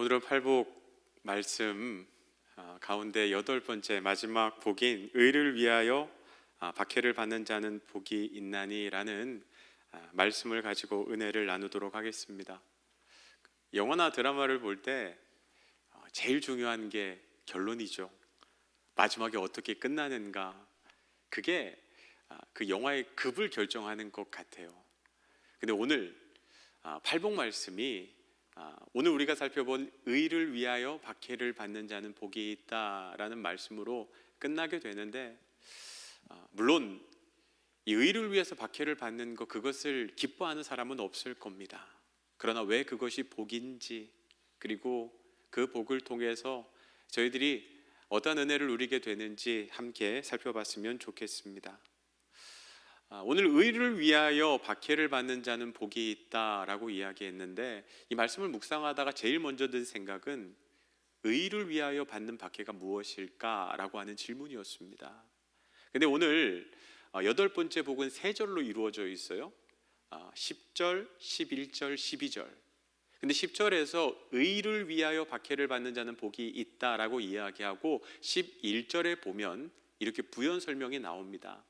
오늘은 팔복 말씀 가운데 8번째 마지막 복인 의를 위하여 박해를 받는 자는 복이 있나니라는 말씀을 가지고 은혜를 나누도록 하겠습니다. 영화나 드라마를 볼 때 제일 중요한 게 결론이죠. 마지막에 어떻게 끝나는가, 그게 그 영화의 급을 결정하는 것 같아요. 근데 오늘 팔복 말씀이 오늘 우리가 살펴본 의를 위하여 박해를 받는 자는 복이 있다라는 말씀으로 끝나게 되는데, 물론 이 의를 위해서 박해를 받는 것, 그것을 기뻐하는 사람은 없을 겁니다. 그러나 왜 그것이 복인지, 그리고 그 복을 통해서 저희들이 어떤 은혜를 누리게 되는지 함께 살펴봤으면 좋겠습니다. 오늘 의를 위하여 박해를 받는 자는 복이 있다라고 이야기했는데, 이 말씀을 묵상하다가 제일 먼저 든 생각은 의를 위하여 받는 박해가 무엇일까라고 하는 질문이었습니다. 근데 오늘 8번째 복은 3절로 이루어져 있어요. 10절, 11절, 12절. 근데 10절에서 의를 위하여 박해를 받는 자는 복이 있다라고 이야기하고 11절에 보면 이렇게 부연 설명이 나옵니다.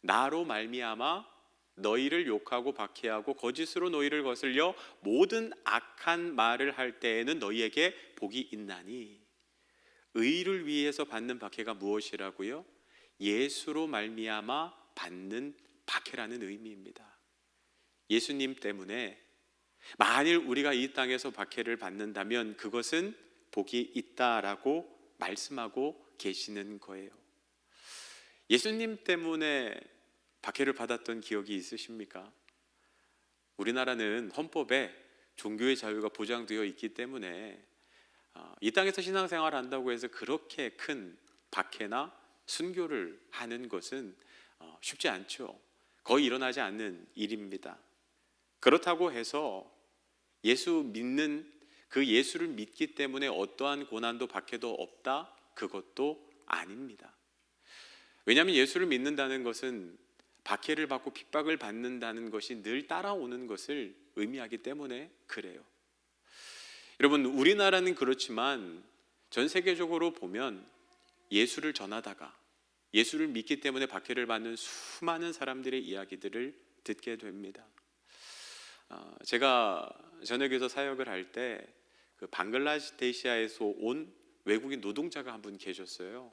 나로 말미암아 너희를 욕하고 박해하고 거짓으로 너희를 거슬려 모든 악한 말을 할 때에는 너희에게 복이 있나니. 의를 위해서 받는 박해가 무엇이라고요? 예수로 말미암아 받는 박해라는 의미입니다. 예수님 때문에 만일 우리가 이 땅에서 박해를 받는다면 그것은 복이 있다라고 말씀하고 계시는 거예요. 예수님 때문에 박해를 받았던 기억이 있으십니까? 우리나라는 헌법에 종교의 자유가 보장되어 있기 때문에 이 땅에서 신앙생활을 한다고 해서 그렇게 큰 박해나 순교를 하는 것은 쉽지 않죠. 거의 일어나지 않는 일입니다. 그렇다고 해서 예수를 믿기 때문에 어떠한 고난도 박해도 없다? 그것도 아닙니다. 왜냐하면 예수를 믿는다는 것은 박해를 받고 핍박을 받는다는 것이 늘 따라오는 것을 의미하기 때문에 그래요. 여러분, 우리나라는 그렇지만 전 세계적으로 보면 예수를 전하다가 예수를 믿기 때문에 박해를 받는 수많은 사람들의 이야기들을 듣게 됩니다. 제가 전역에서 사역을 할 때 그 방글라데시아에서 온 외국인 노동자가 한 분 계셨어요.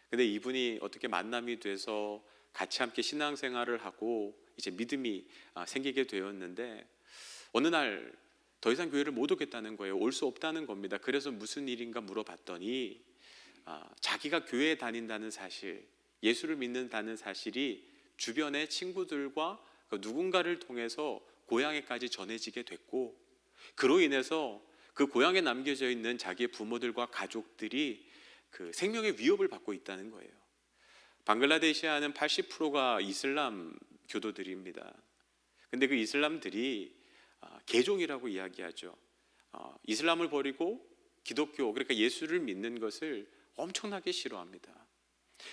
근데 이분이 어떻게 만남이 돼서 같이 함께 신앙생활을 하고 이제 믿음이 생기게 되었는데, 어느 날 더 이상 교회를 못 오겠다는 거예요. 올 수 없다는 겁니다. 그래서 무슨 일인가 물어봤더니 자기가 교회에 다닌다는 사실, 예수를 믿는다는 사실이 주변의 친구들과 누군가를 통해서 고향에까지 전해지게 됐고, 그로 인해서 그 고향에 남겨져 있는 자기의 부모들과 가족들이 그 생명의 위협을 받고 있다는 거예요. 방글라데시아는 80%가 이슬람 교도들입니다. 근데 그 이슬람들이 개종이라고 이야기하죠. 이슬람을 버리고 기독교, 그러니까 예수를 믿는 것을 엄청나게 싫어합니다.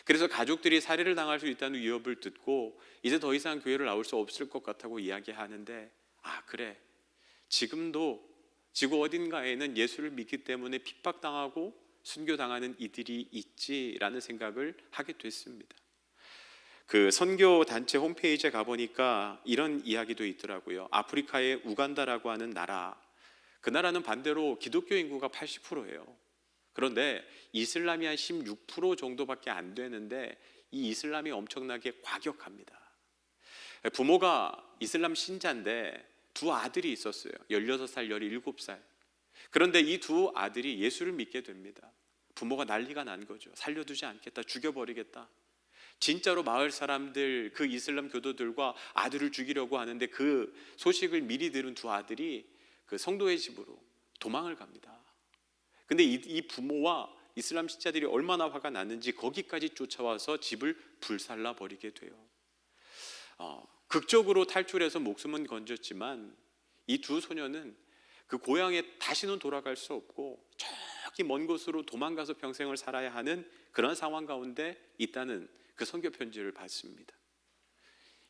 그래서 가족들이 살해를 당할 수 있다는 위협을 듣고 이제 더 이상 교회를 나올 수 없을 것 같다고 이야기하는데, 그래, 지금도 지구 어딘가에는 예수를 믿기 때문에 핍박당하고 순교당하는 이들이 있지라는 생각을 하게 됐습니다. 그 선교 단체 홈페이지에 가보니까 이런 이야기도 있더라고요. 아프리카의 우간다라고 하는 나라, 그 나라는 반대로 기독교 인구가 80%예요. 그런데 이슬람이 한 16% 정도밖에 안 되는데 이 이슬람이 엄청나게 과격합니다. 부모가 이슬람 신자인데 두 아들이 있었어요. 16살, 17살. 그런데 이 두 아들이 예수를 믿게 됩니다. 부모가 난리가 난 거죠. 살려두지 않겠다, 죽여버리겠다. 진짜로 마을 사람들, 그 이슬람 교도들과 아들을 죽이려고 하는데 그 소식을 미리 들은 두 아들이 그 성도의 집으로 도망을 갑니다. 근데 이 부모와 이슬람 신자들이 얼마나 화가 났는지 거기까지 쫓아와서 집을 불살라 버리게 돼요. 극적으로 탈출해서 목숨은 건졌지만 이 두 소녀는 그 고향에 다시는 돌아갈 수 없고 저기 먼 곳으로 도망가서 평생을 살아야 하는 그런 상황 가운데 있다는 그 선교 편지를 받습니다.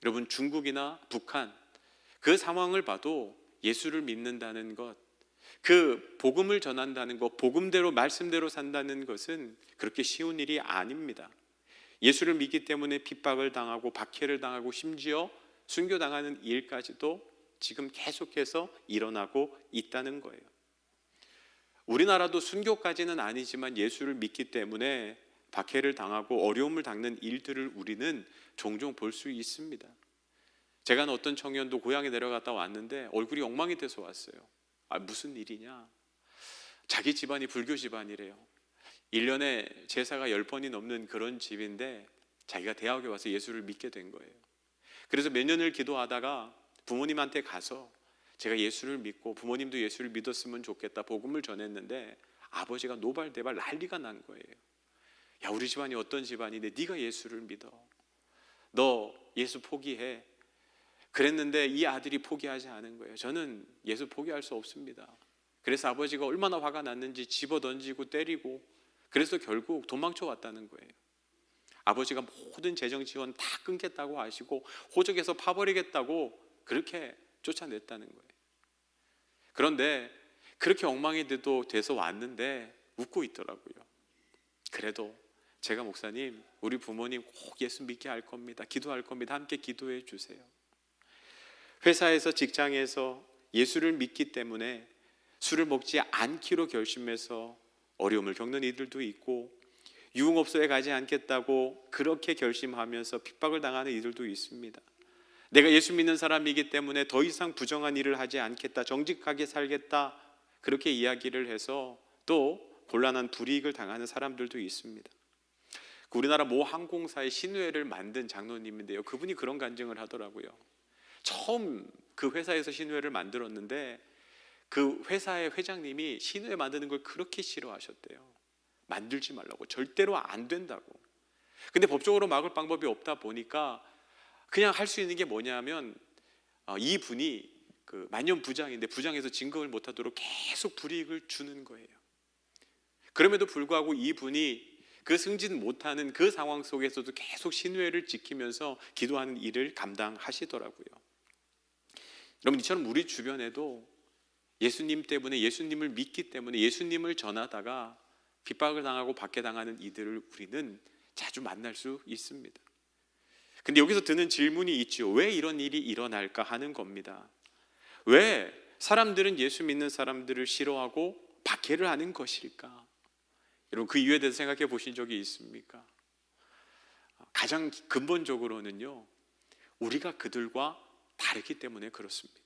여러분, 중국이나 북한 그 상황을 봐도 예수를 믿는다는 것, 그 복음을 전한다는 것, 복음대로 말씀대로 산다는 것은 그렇게 쉬운 일이 아닙니다. 예수를 믿기 때문에 핍박을 당하고 박해를 당하고 심지어 순교당하는 일까지도 지금 계속해서 일어나고 있다는 거예요. 우리나라도 순교까지는 아니지만 예수를 믿기 때문에 박해를 당하고 어려움을 당하는 일들을 우리는 종종 볼 수 있습니다. 제가 어떤 청년도 고향에 내려갔다 왔는데 얼굴이 엉망이 돼서 왔어요. 무슨 일이냐? 자기 집안이 불교 집안이래요. 1년에 제사가 10번이 넘는 그런 집인데 자기가 대학에 와서 예수를 믿게 된 거예요. 그래서 몇 년을 기도하다가 부모님한테 가서 제가 예수를 믿고 부모님도 예수를 믿었으면 좋겠다 복음을 전했는데 아버지가 노발대발 난리가 난 거예요. 야, 우리 집안이 어떤 집안인데 네가 예수를 믿어? 너 예수 포기해. 그랬는데 이 아들이 포기하지 않은 거예요. 저는 예수 포기할 수 없습니다. 그래서 아버지가 얼마나 화가 났는지 집어던지고 때리고 그래서 결국 도망쳐 왔다는 거예요. 아버지가 모든 재정 지원 다 끊겠다고 하시고 호적에서 파버리겠다고 그렇게 쫓아냈다는 거예요. 그런데 그렇게 엉망이 돼서 왔는데 웃고 있더라고요. 그래도 제가 목사님, 우리 부모님 꼭 예수 믿게 할 겁니다. 기도할 겁니다. 함께 기도해 주세요. 회사에서 직장에서 예수를 믿기 때문에 술을 먹지 않기로 결심해서 어려움을 겪는 이들도 있고 유흥업소에 가지 않겠다고 그렇게 결심하면서 핍박을 당하는 이들도 있습니다. 내가 예수 믿는 사람이기 때문에 더 이상 부정한 일을 하지 않겠다, 정직하게 살겠다 그렇게 이야기를 해서 또 곤란한 불이익을 당하는 사람들도 있습니다. 우리나라 모 항공사의 신회를 만든 장로님인데요, 그분이 그런 간증을 하더라고요. 처음 그 회사에서 신회를 만들었는데 그 회사의 회장님이 신회 만드는 걸 그렇게 싫어하셨대요. 만들지 말라고, 절대로 안 된다고. 근데 법적으로 막을 방법이 없다 보니까 그냥 할 수 있는 게 뭐냐면 이분이 그 만년 부장인데 부장에서 진급을 못하도록 계속 불이익을 주는 거예요. 그럼에도 불구하고 이분이 그 승진 못하는 그 상황 속에서도 계속 신회를 지키면서 기도하는 일을 감당하시더라고요. 여러분, 이처럼 우리 주변에도 예수님 때문에, 예수님을 믿기 때문에 예수님을 전하다가 핍박을 당하고 박해당하는 이들을 우리는 자주 만날 수 있습니다. 근데 여기서 드는 질문이 있죠. 왜 이런 일이 일어날까 하는 겁니다. 왜 사람들은 예수 믿는 사람들을 싫어하고 박해를 하는 것일까? 여러분, 그 이유에 대해서 생각해 보신 적이 있습니까? 가장 근본적으로는요, 우리가 그들과 다르기 때문에 그렇습니다.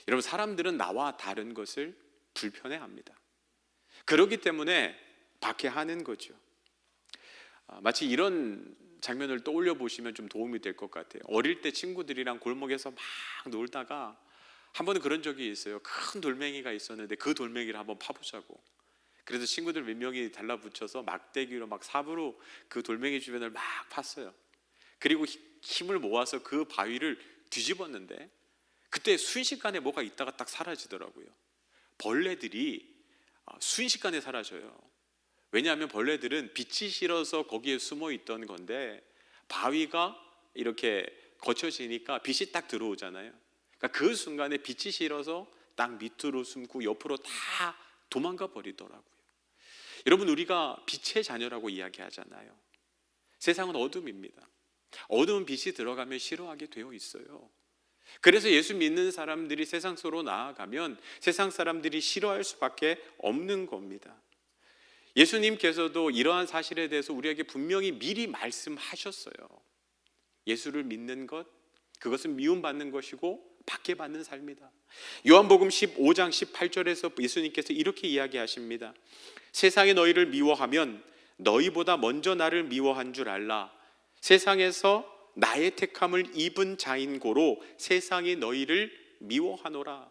여러분, 사람들은 나와 다른 것을 불편해합니다. 그렇기 때문에 박해하는 거죠. 마치 이런 장면을 떠올려 보시면 좀 도움이 될 것 같아요. 어릴 때 친구들이랑 골목에서 막 놀다가 한 번은 그런 적이 있어요. 큰 돌멩이가 있었는데 그 돌멩이를 한번 파보자고. 그래서 친구들 몇 명이 달라붙여서 막대기로 막 삽으로 그 돌멩이 주변을 막 팠어요. 그리고 힘을 모아서 그 바위를 뒤집었는데 그때 순식간에 뭐가 있다가 딱 사라지더라고요. 벌레들이 순식간에 사라져요. 왜냐하면 벌레들은 빛이 싫어서 거기에 숨어 있던 건데 바위가 이렇게 거쳐지니까 빛이 딱 들어오잖아요. 그러니까 그 순간에 빛이 싫어서 땅 밑으로 숨고 옆으로 다 도망가 버리더라고요. 여러분, 우리가 빛의 자녀라고 이야기하잖아요. 세상은 어둠입니다. 어두운 빛이 들어가면 싫어하게 되어 있어요. 그래서 예수 믿는 사람들이 세상 속으로 나아가면 세상 사람들이 싫어할 수밖에 없는 겁니다. 예수님께서도 이러한 사실에 대해서 우리에게 분명히 미리 말씀하셨어요. 예수를 믿는 것, 그것은 미움받는 것이고 박해받는 삶이다. 요한복음 15장 18절에서 예수님께서 이렇게 이야기하십니다. 세상이 너희를 미워하면 너희보다 먼저 나를 미워한 줄 알라. 세상에서 나의 택함을 입은 자인 고로 세상이 너희를 미워하노라.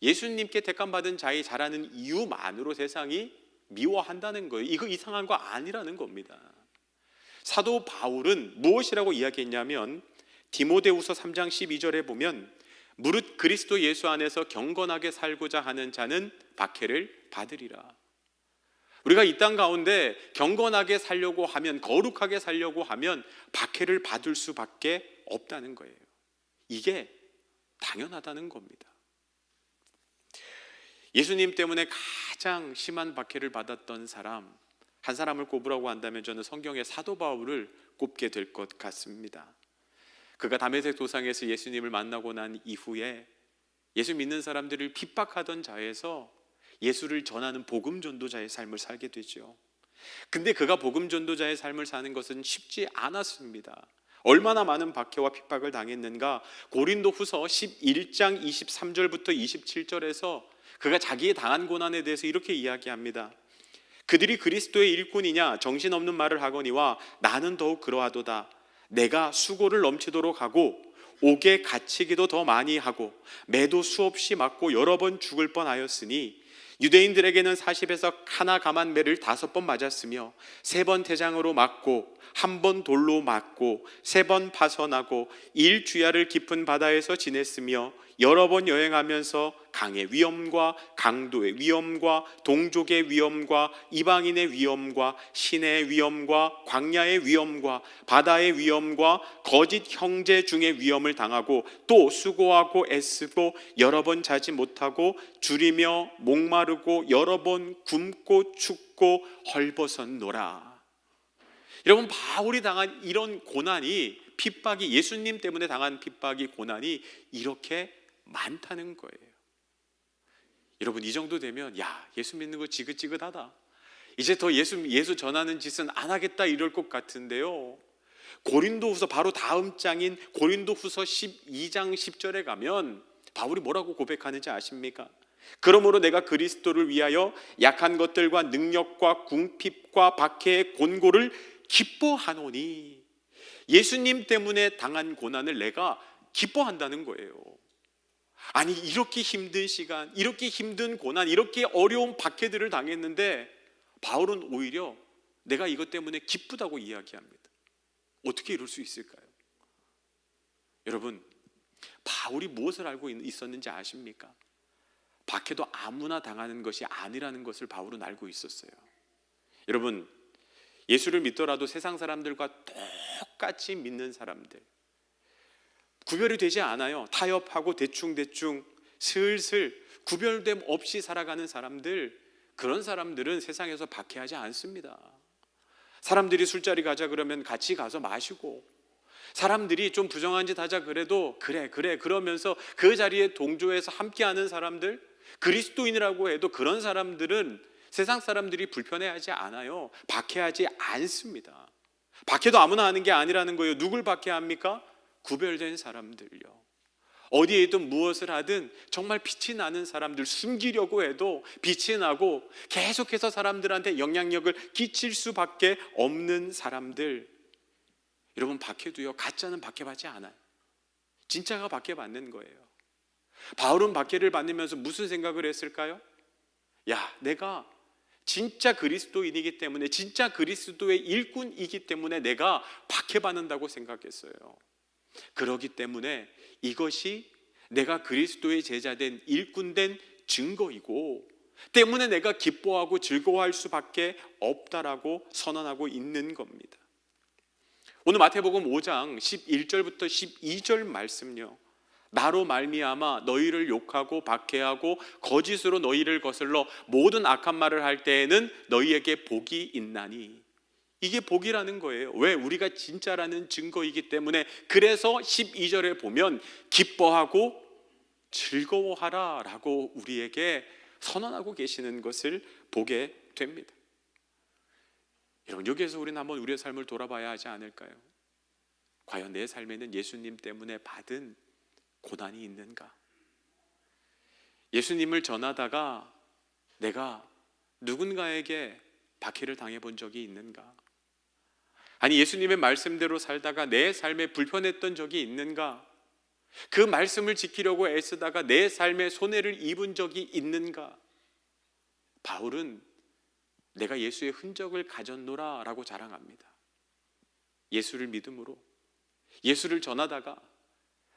예수님께 택함받은 자의 자라는 이유만으로 세상이 미워한다는 거예요. 이거 이상한 거 아니라는 겁니다. 사도 바울은 무엇이라고 이야기했냐면 디모데후서 3장 12절에 보면 무릇 그리스도 예수 안에서 경건하게 살고자 하는 자는 박해를 받으리라. 우리가 이 땅 가운데 경건하게 살려고 하면, 거룩하게 살려고 하면 박해를 받을 수밖에 없다는 거예요. 이게 당연하다는 겁니다. 예수님 때문에 가장 심한 박해를 받았던 사람, 한 사람을 꼽으라고 한다면 저는 성경의 사도 바울을 꼽게 될 것 같습니다. 그가 다메섹 도상에서 예수님을 만나고 난 이후에 예수 믿는 사람들을 핍박하던 자에서 예수를 전하는 복음 전도자의 삶을 살게 되죠. 근데 그가 복음 전도자의 삶을 사는 것은 쉽지 않았습니다. 얼마나 많은 박해와 핍박을 당했는가? 고린도후서 11장 23절부터 27절에서 그가 자기의 당한 고난에 대해서 이렇게 이야기합니다. 그들이 그리스도의 일꾼이냐 정신없는 말을 하거니와 나는 더욱 그러하도다. 내가 수고를 넘치도록 하고 옥에 갇히기도 더 많이 하고 매도 수없이 맞고 여러 번 죽을 뻔하였으니 유대인들에게는 40에서 카나 감한 매를 5번 맞았으며 3번 태장으로 맞고 1번 돌로 맞고 3번 파선하고 일주야를 깊은 바다에서 지냈으며 여러 번 여행하면서 강의 위험과 강도의 위험과 동족의 위험과 이방인의 위험과 신의 위험과 광야의 위험과 바다의 위험과 거짓 형제 중의 위험을 당하고 또 수고하고 애쓰고 여러 번 자지 못하고 줄이며 목마르고 여러 번 굶고 춥고 헐벗었노라. 여러분, 바울이 당한 이런 고난이, 핍박이, 예수님 때문에 당한 핍박이, 고난이 이렇게 많다는 거예요. 여러분, 이 정도 되면 예수 믿는 거 지긋지긋하다, 이제 더 예수 전하는 짓은 안 하겠다 이럴 것 같은데요, 고린도후서 바로 다음 장인 고린도후서 12장 10절에 가면 바울이 뭐라고 고백하는지 아십니까? 그러므로 내가 그리스도를 위하여 약한 것들과 능력과 궁핍과 박해의 곤고를 기뻐하노니, 예수님 때문에 당한 고난을 내가 기뻐한다는 거예요. 아니, 이렇게 힘든 시간, 이렇게 힘든 고난, 이렇게 어려운 박해들을 당했는데 바울은 오히려 내가 이것 때문에 기쁘다고 이야기합니다. 어떻게 이럴 수 있을까요? 여러분, 바울이 무엇을 알고 있었는지 아십니까? 박해도 아무나 당하는 것이 아니라는 것을 바울은 알고 있었어요. 여러분, 예수를 믿더라도 세상 사람들과 똑같이 믿는 사람들, 구별이 되지 않아요. 타협하고 대충 슬슬 구별됨 없이 살아가는 사람들, 그런 사람들은 세상에서 박해하지 않습니다. 사람들이 술자리 가자 그러면 같이 가서 마시고, 사람들이 좀 부정한 짓 하자 그래도 그래 그러면서 그 자리에 동조해서 함께하는 사람들, 그리스도인이라고 해도 그런 사람들은 세상 사람들이 불편해하지 않아요. 박해하지 않습니다. 박해도 아무나 하는 게 아니라는 거예요. 누굴 박해합니까? 구별된 사람들요. 어디에 있든 무엇을 하든 정말 빛이 나는 사람들, 숨기려고 해도 빛이 나고 계속해서 사람들한테 영향력을 끼칠 수밖에 없는 사람들. 여러분, 박해도요, 가짜는 박해받지 않아요. 진짜가 박해받는 거예요. 바울은 박해를 받으면서 무슨 생각을 했을까요? 내가 진짜 그리스도인이기 때문에, 진짜 그리스도의 일꾼이기 때문에 내가 박해받는다고 생각했어요. 그렇기 때문에 이것이 내가 그리스도의 제자된, 일꾼된 증거이고, 때문에 내가 기뻐하고 즐거워할 수밖에 없다라고 선언하고 있는 겁니다. 오늘 마태복음 5장 11절부터 12절 말씀요, 나로 말미암아 너희를 욕하고 박해하고 거짓으로 너희를 거슬러 모든 악한 말을 할 때에는 너희에게 복이 있나니, 이게 복이라는 거예요. 왜? 우리가 진짜라는 증거이기 때문에. 그래서 12절에 보면 기뻐하고 즐거워하라 라고 우리에게 선언하고 계시는 것을 보게 됩니다. 여러분, 여기에서 우리는 한번 우리의 삶을 돌아봐야 하지 않을까요? 과연 내 삶에는 예수님 때문에 받은 고난이 있는가? 예수님을 전하다가 내가 누군가에게 박해를 당해본 적이 있는가? 아니, 예수님의 말씀대로 살다가 내 삶에 불편했던 적이 있는가? 그 말씀을 지키려고 애쓰다가 내 삶에 손해를 입은 적이 있는가? 바울은 내가 예수의 흔적을 가졌노라 라고 자랑합니다. 예수를 믿음으로, 예수를 전하다가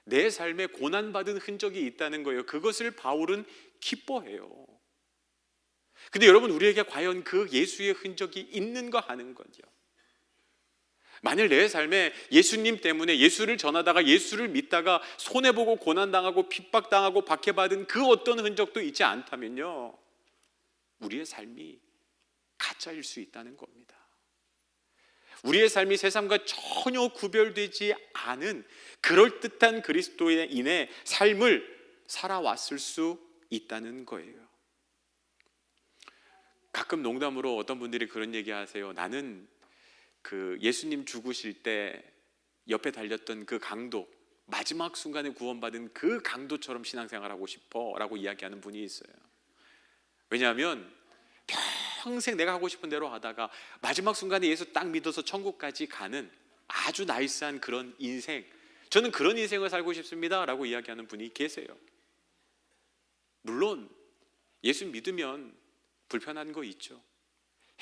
내 삶에 고난받은 흔적이 있다는 거예요. 그것을 바울은 기뻐해요. 근데 여러분, 우리에게 과연 그 예수의 흔적이 있는가 하는 거죠. 만일 내 삶에 예수님 때문에 예수를 전하다가 예수를 믿다가 손해보고 고난당하고 핍박당하고 박해받은 그 어떤 흔적도 있지 않다면요, 우리의 삶이 가짜일 수 있다는 겁니다. 우리의 삶이 세상과 전혀 구별되지 않은 그럴듯한 그리스도인의 삶을 살아왔을 수 있다는 거예요. 가끔 농담으로 어떤 분들이 그런 얘기 하세요. 나는 그 예수님 죽으실 때 옆에 달렸던 그 강도, 마지막 순간에 구원받은 그 강도처럼 신앙생활하고 싶어 라고 이야기하는 분이 있어요. 왜냐하면 평생 내가 하고 싶은 대로 하다가 마지막 순간에 예수 딱 믿어서 천국까지 가는 아주 나이스한 그런 인생, 저는 그런 인생을 살고 싶습니다 라고 이야기하는 분이 계세요. 물론 예수 믿으면 불편한 거 있죠.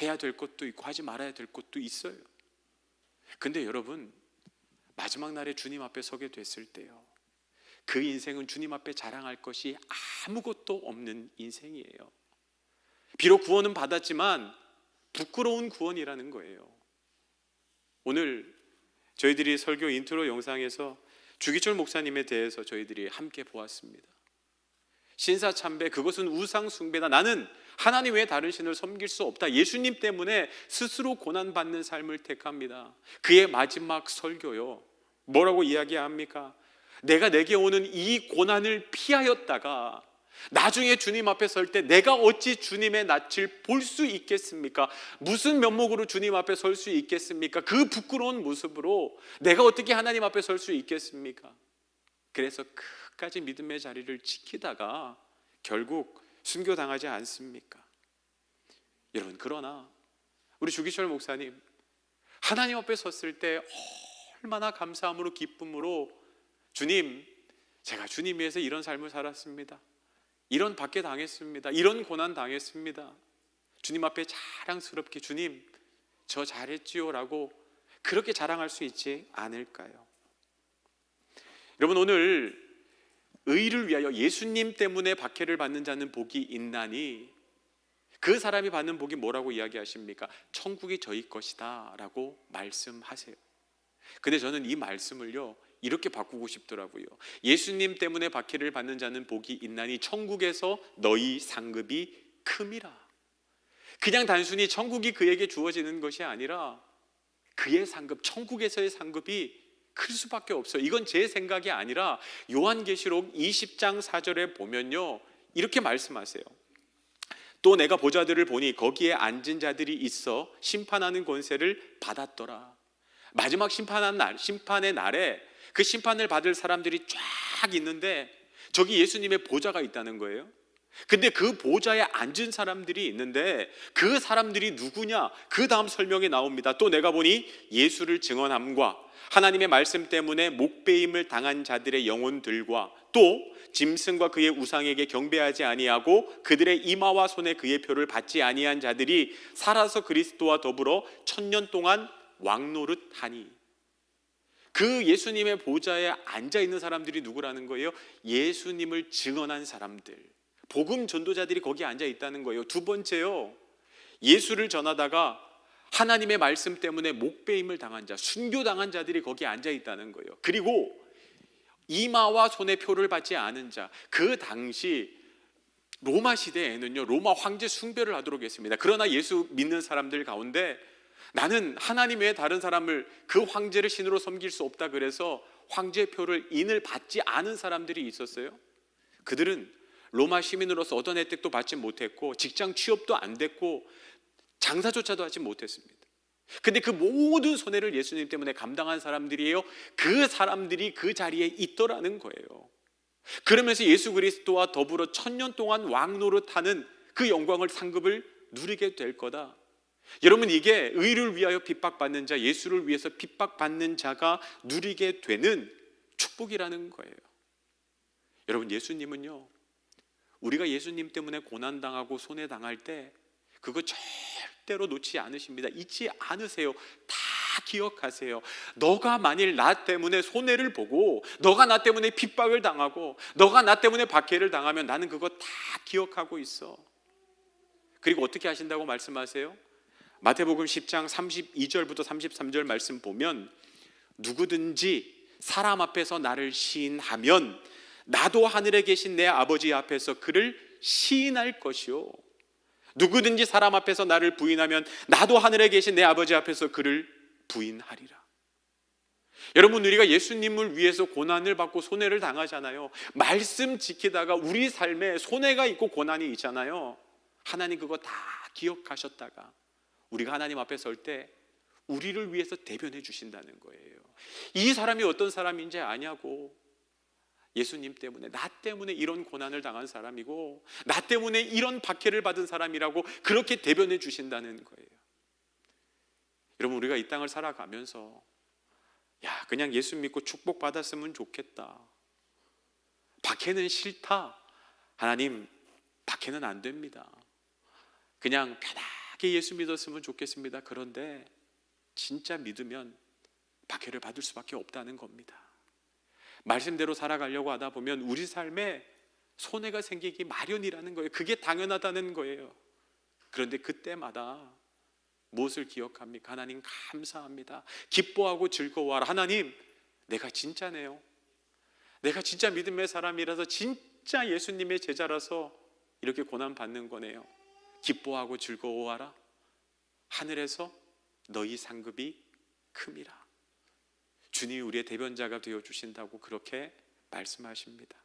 해야 될 것도 있고 하지 말아야 될 것도 있어요. 근데 여러분, 마지막 날에 주님 앞에 서게 됐을 때요, 그 인생은 주님 앞에 자랑할 것이 아무것도 없는 인생이에요. 비록 구원은 받았지만 부끄러운 구원이라는 거예요. 오늘 저희들이 설교 인트로 영상에서 주기철 목사님에 대해서 저희들이 함께 보았습니다. 신사참배, 그것은 우상숭배다. 나는 하나님 외에 다른 신을 섬길 수 없다. 예수님 때문에 스스로 고난받는 삶을 택합니다. 그의 마지막 설교요, 뭐라고 이야기합니까? 내가 내게 오는 이 고난을 피하였다가 나중에 주님 앞에 설 때 내가 어찌 주님의 낯을 볼 수 있겠습니까? 무슨 면목으로 주님 앞에 설 수 있겠습니까? 그 부끄러운 모습으로 내가 어떻게 하나님 앞에 설 수 있겠습니까? 그래서 끝까지 믿음의 자리를 지키다가 결국 순교당하지 않습니까? 여러분, 그러나 우리 주기철 목사님 하나님 앞에 섰을 때 얼마나 감사함으로 기쁨으로, 주님, 제가 주님 위해서 이런 삶을 살았습니다, 이런 박해 당했습니다, 이런 고난 당했습니다, 주님 앞에 자랑스럽게 주님 저 잘했지요 라고 그렇게 자랑할 수 있지 않을까요? 여러분, 오늘 의를 위하여 예수님 때문에 박해를 받는 자는 복이 있나니, 그 사람이 받는 복이 뭐라고 이야기하십니까? 천국이 저희 것이다 라고 말씀하세요. 근데 저는 이 말씀을요 이렇게 바꾸고 싶더라고요. 예수님 때문에 박해를 받는 자는 복이 있나니 천국에서 너희 상급이 큼이라. 그냥 단순히 천국이 그에게 주어지는 것이 아니라 그의 상급, 천국에서의 상급이 클 수밖에 없어요. 이건 제 생각이 아니라 요한계시록 20장 4절에 보면요 이렇게 말씀하세요. 또 내가 보좌들을 보니 거기에 앉은 자들이 있어 심판하는 권세를 받았더라. 마지막 심판의 날에 그 심판을 받을 사람들이 쫙 있는데 저기 예수님의 보좌가 있다는 거예요. 근데 그 보좌에 앉은 사람들이 있는데 그 사람들이 누구냐? 그 다음 설명이 나옵니다. 또 내가 보니 예수를 증언함과 하나님의 말씀 때문에 목배임을 당한 자들의 영혼들과 또 짐승과 그의 우상에게 경배하지 아니하고 그들의 이마와 손에 그의 표를 받지 아니한 자들이 살아서 그리스도와 더불어 1000년 동안 왕노릇하니. 그 예수님의 보좌에 앉아있는 사람들이 누구라는 거예요? 예수님을 증언한 사람들, 복음 전도자들이 거기에 앉아있다는 거예요. 두 번째요, 예수를 전하다가 하나님의 말씀 때문에 목배임을 당한 자, 순교당한 자들이 거기에 앉아있다는 거예요. 그리고 이마와 손에 표를 받지 않은 자, 그 당시 로마 시대에는요 로마 황제 숭배를 하도록 했습니다. 그러나 예수 믿는 사람들 가운데 나는 하나님 외에 다른 사람을, 그 황제를 신으로 섬길 수 없다 그래서 황제 표를 인을 받지 않은 사람들이 있었어요. 그들은 로마 시민으로서 어떤 혜택도 받지 못했고 직장 취업도 안 됐고 장사조차도 하지 못했습니다. 근데 그 모든 손해를 예수님 때문에 감당한 사람들이에요. 그 사람들이 그 자리에 있더라는 거예요. 그러면서 예수 그리스도와 더불어 1000년 동안 왕노릇하는 그 영광을, 상급을 누리게 될 거다. 여러분, 이게 의를 위하여 핍박받는 자, 예수를 위해서 핍박받는 자가 누리게 되는 축복이라는 거예요. 여러분, 예수님은요 우리가 예수님 때문에 고난당하고 손해당할 때 그거 절대로 놓지 않으십니다. 잊지 않으세요. 다 기억하세요. 너가 만일 나 때문에 손해를 보고 너가 나 때문에 핍박을 당하고 너가 나 때문에 박해를 당하면 나는 그거 다 기억하고 있어. 그리고 어떻게 하신다고 말씀하세요? 마태복음 10장 32절부터 33절 말씀 보면 누구든지 사람 앞에서 나를 시인하면 나도 하늘에 계신 내 아버지 앞에서 그를 시인할 것이요, 누구든지 사람 앞에서 나를 부인하면 나도 하늘에 계신 내 아버지 앞에서 그를 부인하리라. 여러분, 우리가 예수님을 위해서 고난을 받고 손해를 당하잖아요. 말씀 지키다가 우리 삶에 손해가 있고 고난이 있잖아요. 하나님 그거 다 기억하셨다가 우리가 하나님 앞에 설 때 우리를 위해서 대변해 주신다는 거예요. 이 사람이 어떤 사람인지 아냐고, 예수님 때문에, 나 때문에 이런 고난을 당한 사람이고 나 때문에 이런 박해를 받은 사람이라고 그렇게 대변해 주신다는 거예요. 여러분, 우리가 이 땅을 살아가면서 야, 그냥 예수 믿고 축복받았으면 좋겠다, 박해는 싫다, 하나님 박해는 안 됩니다, 그냥 편하게 예수 믿었으면 좋겠습니다, 그런데 진짜 믿으면 박해를 받을 수밖에 없다는 겁니다. 말씀대로 살아가려고 하다 보면 우리 삶에 손해가 생기기 마련이라는 거예요. 그게 당연하다는 거예요. 그런데 그때마다 무엇을 기억합니까? 하나님 감사합니다, 기뻐하고 즐거워하라. 하나님, 내가 진짜네요, 내가 진짜 믿음의 사람이라서, 진짜 예수님의 제자라서 이렇게 고난받는 거네요. 기뻐하고 즐거워하라. 하늘에서 너희 상급이 큼이라. 주님이 우리의 대변자가 되어 주신다고 그렇게 말씀하십니다.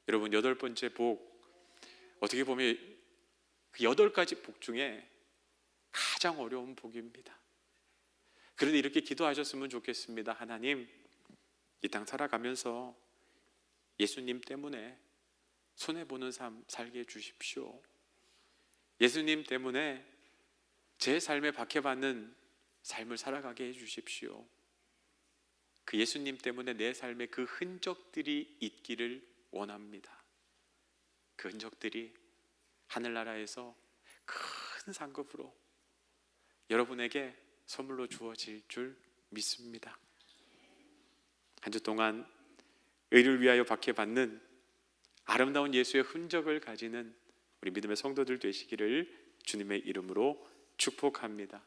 여러분, 8번째 복, 어떻게 보면 그 8가지 복 중에 가장 어려운 복입니다. 그런데 이렇게 기도하셨으면 좋겠습니다. 하나님, 이 땅 살아가면서 예수님 때문에 손해보는 삶 살게 해주십시오. 예수님 때문에 제 삶에 박해받는 삶을 살아가게 해주십시오. 그 예수님 때문에 내 삶에 그 흔적들이 있기를 원합니다. 그 흔적들이 하늘나라에서 큰 상급으로 여러분에게 선물로 주어질 줄 믿습니다. 한 주 동안 의를 위하여 박해받는 아름다운 예수의 흔적을 가지는 우리 믿음의 성도들 되시기를 주님의 이름으로 축복합니다.